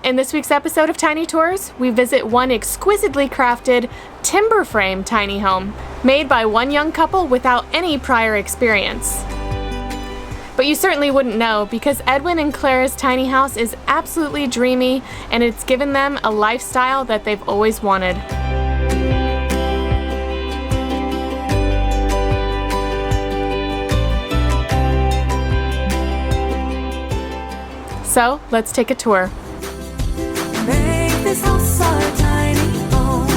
In this week's episode of Tiny Tours, we visit one exquisitely crafted timber frame tiny home made by one young couple without any prior experience. But you certainly wouldn't know because Edwin and Clara's tiny house is absolutely dreamy and it's given them a lifestyle that they've always wanted. So let's take a tour. Make this house our tiny home.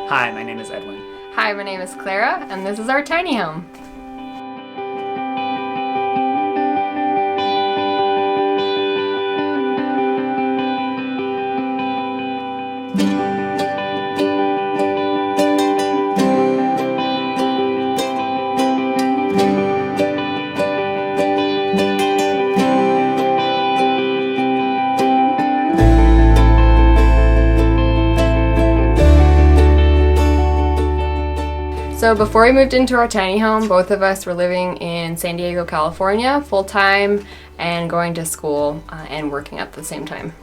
Hi, my name is Edwin. Hi, my name is Clara, and this is our tiny home. So before we moved into our tiny home, both of us were living in San Diego, California, full-time and going to school and working at the same time.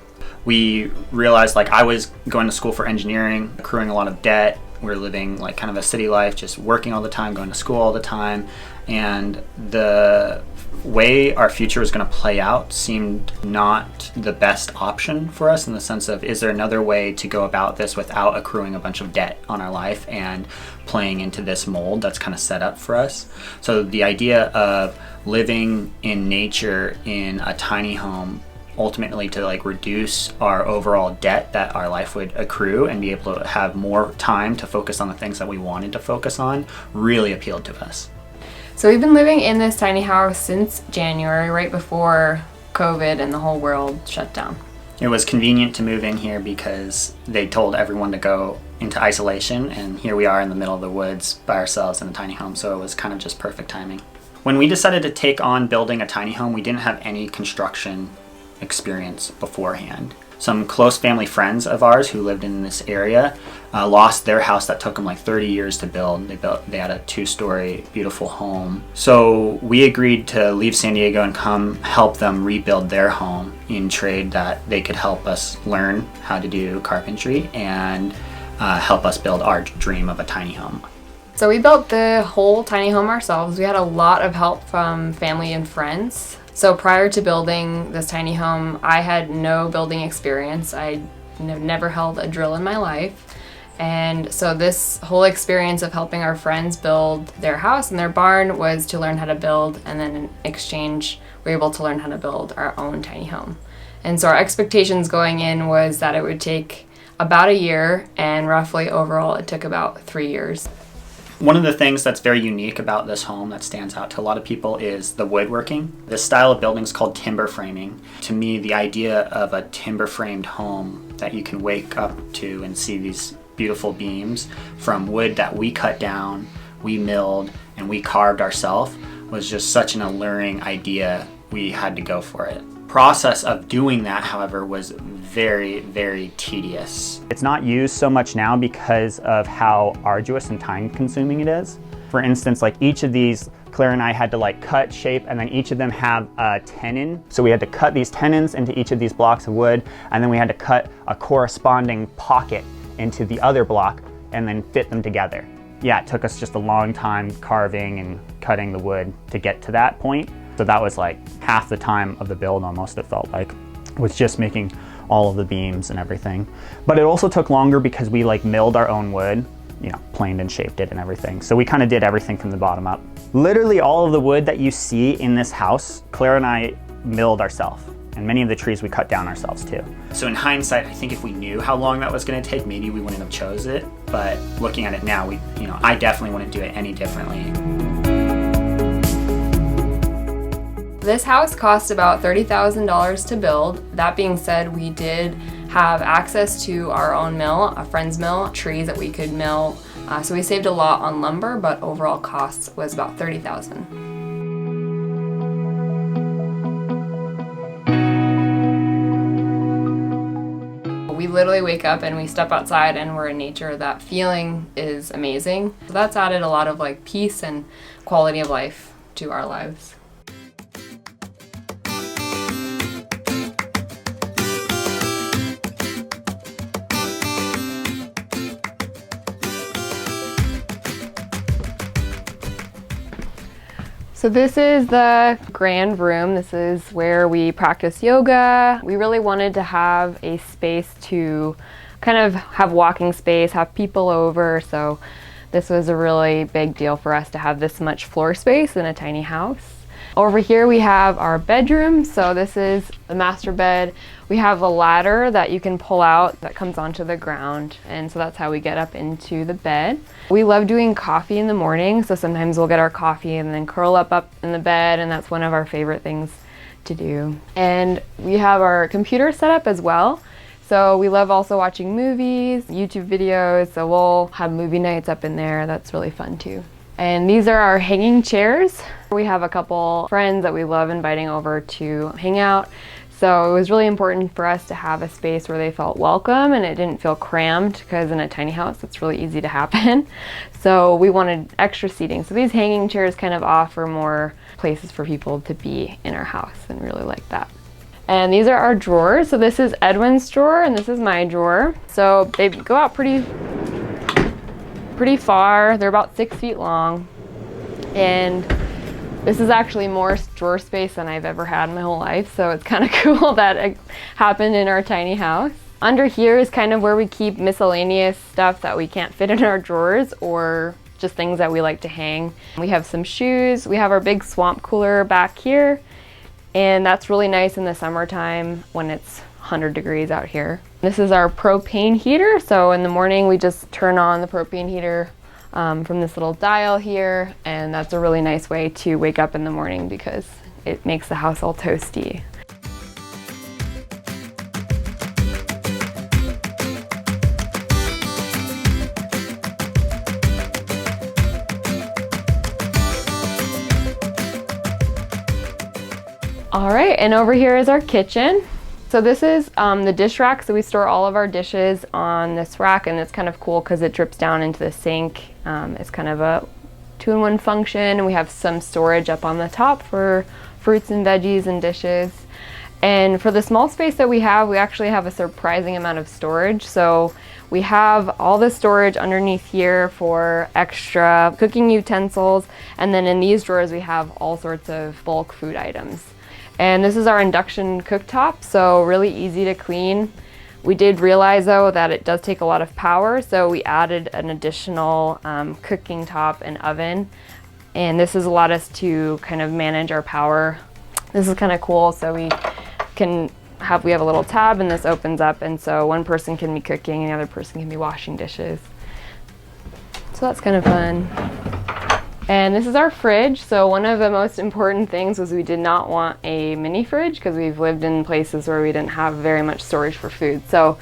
We realized I was going to school for engineering, accruing a lot of debt. We were living kind of a city life, just working all the time, going to school all the time. And the way our future was going to play out seemed not the best option for us in the sense of, is there another way to go about this without accruing a bunch of debt on our life and playing into this mold that's kind of set up for us? So the idea of living in nature in a tiny home ultimately to reduce our overall debt that our life would accrue and be able to have more time to focus on the things that we wanted to focus on really appealed to us. So we've been living in this tiny house since January, right before COVID and the whole world shut down. It was convenient to move in here because they told everyone to go into isolation, and here we are in the middle of the woods by ourselves in a tiny home, so it was kind of just perfect timing. When we decided to take on building a tiny home, we didn't have any construction experience beforehand. Some close family friends of ours who lived in this area lost their house that took them 30 years to build. They had a 2-story beautiful home. So we agreed to leave San Diego and come help them rebuild their home in trade that they could help us learn how to do carpentry and help us build our dream of a tiny home. So we built the whole tiny home ourselves. We had a lot of help from family and friends. So prior to building this tiny home, I had no building experience. I never held a drill in my life. And so this whole experience of helping our friends build their house and their barn was to learn how to build, and then in exchange, we were able to learn how to build our own tiny home. And so our expectations going in was that it would take about a year, and roughly overall it took about 3 years. One of the things that's very unique about this home that stands out to a lot of people is the woodworking. This style of building is called timber framing. To me, the idea of a timber framed home that you can wake up to and see these beautiful beams from wood that we cut down, we milled, and we carved ourselves was just such an alluring idea. We had to go for it. Process of doing that, however, was very, very tedious. It's not used so much now because of how arduous and time consuming it is. For instance, each of these, Claire and I had to cut, shape, and then each of them have a tenon. So we had to cut these tenons into each of these blocks of wood, and then we had to cut a corresponding pocket into the other block and then fit them together. Yeah, it took us just a long time carving and cutting the wood to get to that point. So that was half the time of the build almost, it felt like, was just making all of the beams and everything. But it also took longer because we milled our own wood, planed and shaped it and everything. So we kind of did everything from the bottom up. Literally all of the wood that you see in this house, Claire and I milled ourselves. And many of the trees we cut down ourselves too. So in hindsight, I think if we knew how long that was going to take, maybe we wouldn't have chose it. But looking at it now, I definitely wouldn't do it any differently. This house cost about $30,000 to build. That being said, we did have access to our own mill, a friend's mill, trees that we could mill. So we saved a lot on lumber, but overall cost was about $30,000. We literally wake up and we step outside and we're in nature. That feeling is amazing. So that's added a lot of like peace and quality of life to our lives. So this is the grand room. This is where we practice yoga. We really wanted to have a space to kind of have walking space, have people over. So this was a really big deal for us to have this much floor space in a tiny house. Over here we have our bedroom. So this is the master bed. We have a ladder that you can pull out that comes onto the ground, and so that's how we get up into the bed. We love doing coffee in the morning, so sometimes we'll get our coffee and then curl up in the bed, and that's one of our favorite things to do. And we have our computer set up as well. So we love also watching movies, YouTube videos, so we'll have movie nights up in there. That's really fun too. And these are our hanging chairs. We have a couple friends that we love inviting over to hang out. So it was really important for us to have a space where they felt welcome and it didn't feel crammed, because in a tiny house it's really easy to happen. So we wanted extra seating. So these hanging chairs kind of offer more places for people to be in our house, and really like that. And these are our drawers. So this is Edwin's drawer and this is my drawer. So they go out pretty far. They're about 6 feet long. And this is actually more drawer space than I've ever had in my whole life, so it's kind of cool that it happened in our tiny house. Under here is kind of where we keep miscellaneous stuff that we can't fit in our drawers, or just things that we like to hang. We have some shoes. We have our big swamp cooler back here, and that's really nice in the summertime when it's 100 degrees out here. This is our propane heater, so in the morning we just turn on the propane heater from this little dial here, and that's a really nice way to wake up in the morning because it makes the house all toasty. All right, and over here is our kitchen. So this is the dish rack. So we store all of our dishes on this rack, and it's kind of cool because it drips down into the sink. It's kind of a two-in-one function, and we have some storage up on the top for fruits and veggies and dishes. And for the small space that we actually have a surprising amount of storage. So we have all the storage underneath here for extra cooking utensils, and then in these drawers we have all sorts of bulk food items. And this is our induction cooktop, so really easy to clean. We did realize though that it does take a lot of power, so we added an additional cooking top and oven. And this has allowed us to kind of manage our power. This is kind of cool, so we have a little tab and this opens up, and so one person can be cooking and the other person can be washing dishes. So that's kind of fun. And this is our fridge. So one of the most important things was we did not want a mini fridge because we've lived in places where we didn't have very much storage for food. So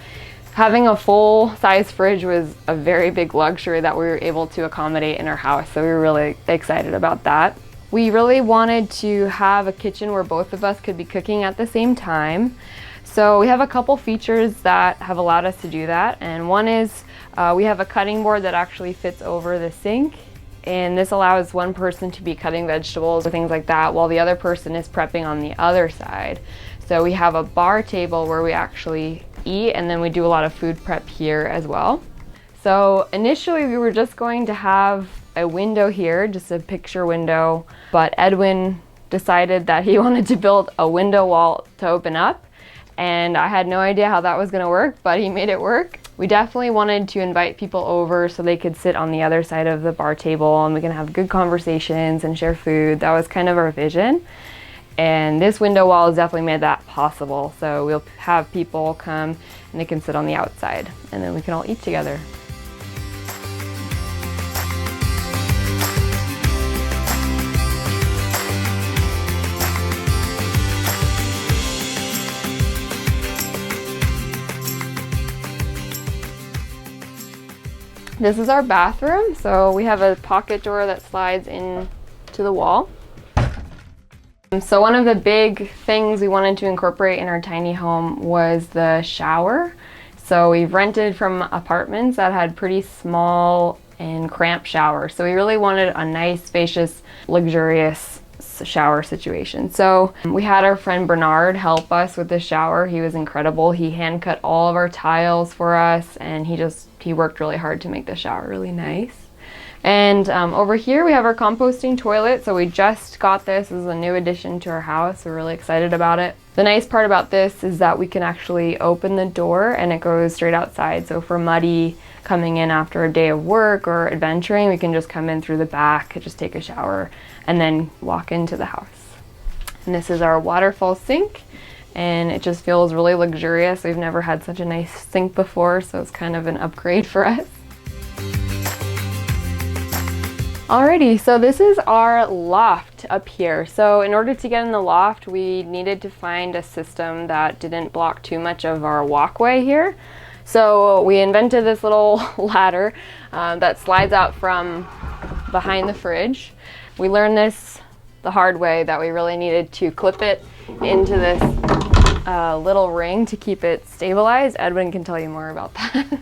having a full-size fridge was a very big luxury that we were able to accommodate in our house. So we were really excited about that. We really wanted to have a kitchen where both of us could be cooking at the same time. So we have a couple features that have allowed us to do that. And one is we have a cutting board that actually fits over the sink. And this allows one person to be cutting vegetables or things like that while the other person is prepping on the other side. So we have a bar table where we actually eat, and then we do a lot of food prep here as well. So initially we were just going to have a window here, just a picture window, but Edwin decided that he wanted to build a window wall to open up. And I had no idea how that was going to work, but he made it work. We definitely wanted to invite people over so they could sit on the other side of the bar table and we can have good conversations and share food. That was kind of our vision. And this window wall has definitely made that possible. So we'll have people come and they can sit on the outside and then we can all eat together. This is our bathroom. So we have a pocket door that slides in to the wall. So one of the big things we wanted to incorporate in our tiny home was the shower. So we've rented from apartments that had pretty small and cramped showers. So we really wanted a nice, spacious, luxurious shower situation. So we had our friend Bernard help us with the shower. He was incredible. He hand cut all of our tiles for us, and he worked really hard to make the shower really nice. And over here we have our composting toilet. So we just got this. This is a new addition to our house. We're really excited about it. The nice part about this is that we can actually open the door and it goes straight outside. So for muddy coming in after a day of work or adventuring, we can just come in through the back, just take a shower, and then walk into the house. And this is our waterfall sink, and it just feels really luxurious. We've never had such a nice sink before, so it's kind of an upgrade for us. Alrighty, so this is our loft up here. So in order to get in the loft, we needed to find a system that didn't block too much of our walkway here. So we invented this little ladder that slides out from behind the fridge. We learned this the hard way, that we really needed to clip it into this little ring to keep it stabilized. Edwin can tell you more about that.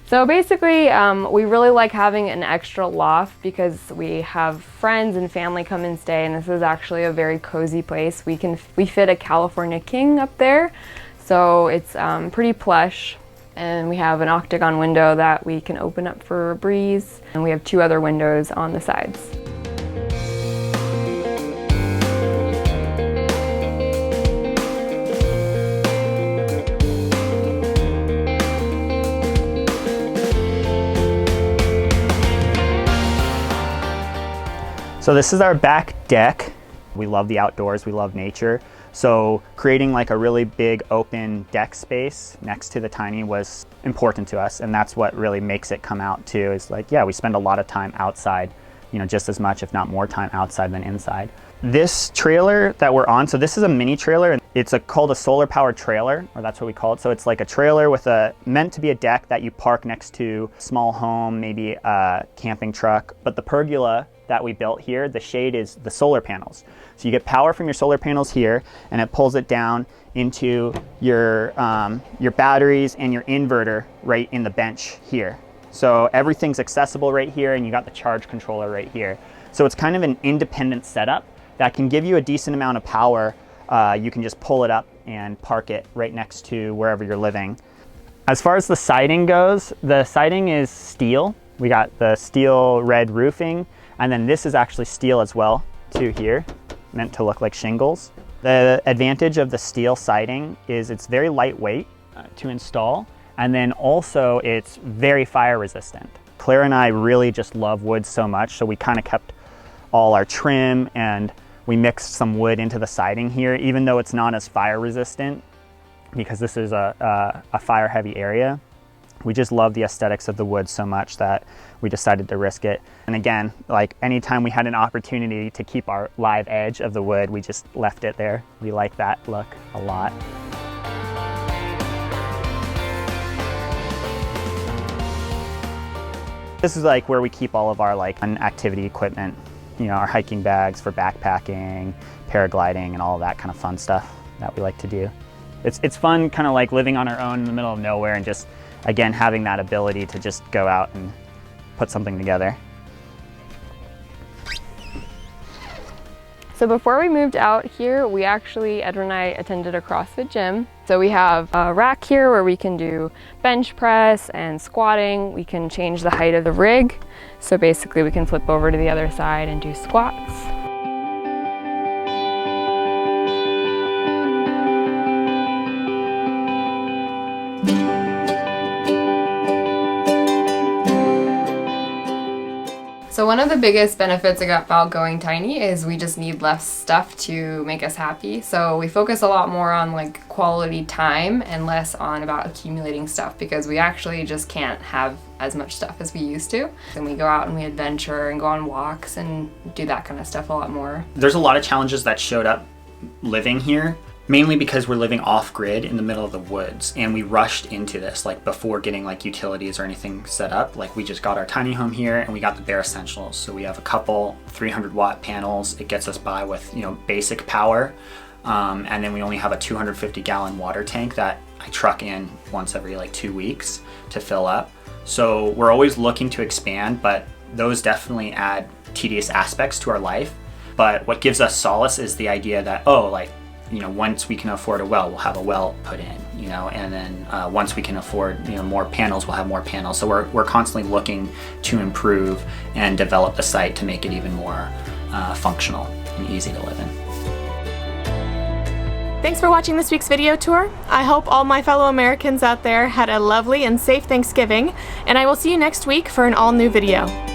So basically, we really like having an extra loft because we have friends and family come and stay, and this is actually a very cozy place. We fit a California king up there, so it's pretty plush, and we have an octagon window that we can open up for a breeze, and we have 2 other windows on the sides. So this is our back deck. We love the outdoors, we love nature. So creating like a really big open deck space next to the tiny was important to us, and that's what really makes it come out too, is like, yeah, we spend a lot of time outside, you know, just as much, if not more time outside than inside. This trailer that we're on, so this is a mini trailer, and it's called a solar powered trailer, or that's what we call it. So it's like a trailer with meant to be a deck that you park next to a small home, maybe a camping truck. But the pergola that we built here, the shade is the solar panels. So you get power from your solar panels here, and it pulls it down into your batteries and your inverter right in the bench here. So everything's accessible right here, and you got the charge controller right here. So it's kind of an independent setup that can give you a decent amount of power. You can just pull it up and park it right next to wherever you're living. As far as the siding goes, the siding is steel. We got the steel red roofing, and then this is actually steel as well too here, meant to look like shingles. The advantage of the steel siding is it's very lightweight to install, and then also it's very fire resistant. Clara and I really just love wood so much, so we kind of kept all our trim and we mixed some wood into the siding here, even though it's not as fire resistant because this is a fire heavy area. We just love the aesthetics of the wood so much that we decided to risk it. And again, like anytime we had an opportunity to keep our live edge of the wood, we just left it there. We like that look a lot. This is like where we keep all of our like activity equipment, you know, our hiking bags for backpacking, paragliding, and all of that kind of fun stuff that we like to do. It's fun kind of like living on our own in the middle of nowhere and just, again, having that ability to just go out and put something together. So before we moved out here, Edwin and I attended a CrossFit gym. So we have a rack here where we can do bench press and squatting. We can change the height of the rig. So basically we can flip over to the other side and do squats. So one of the biggest benefits about going tiny is we just need less stuff to make us happy. So we focus a lot more on like quality time and less on about accumulating stuff, because we actually just can't have as much stuff as we used to. And we go out and we adventure and go on walks and do that kind of stuff a lot more. There's a lot of challenges that showed up living here, mainly because we're living off-grid in the middle of the woods, and we rushed into this like before getting like utilities or anything set up. Like we just got our tiny home here and we got the bare essentials. So we have a couple 300-watt panels. It gets us by with, you know, basic power. And then we only have a 250-gallon water tank that I truck in once every like 2 weeks to fill up. So we're always looking to expand, but those definitely add tedious aspects to our life. But what gives us solace is the idea that, oh, like, you know, once we can afford a well, we'll have a well put in, you know, and then once we can afford, you know, more panels, we'll have more panels. So we're constantly looking to improve and develop the site to make it even more functional and easy to live in. Thanks for watching this week's video tour. I hope all my fellow Americans out there had a lovely and safe Thanksgiving, and I will see you next week for an all-new video.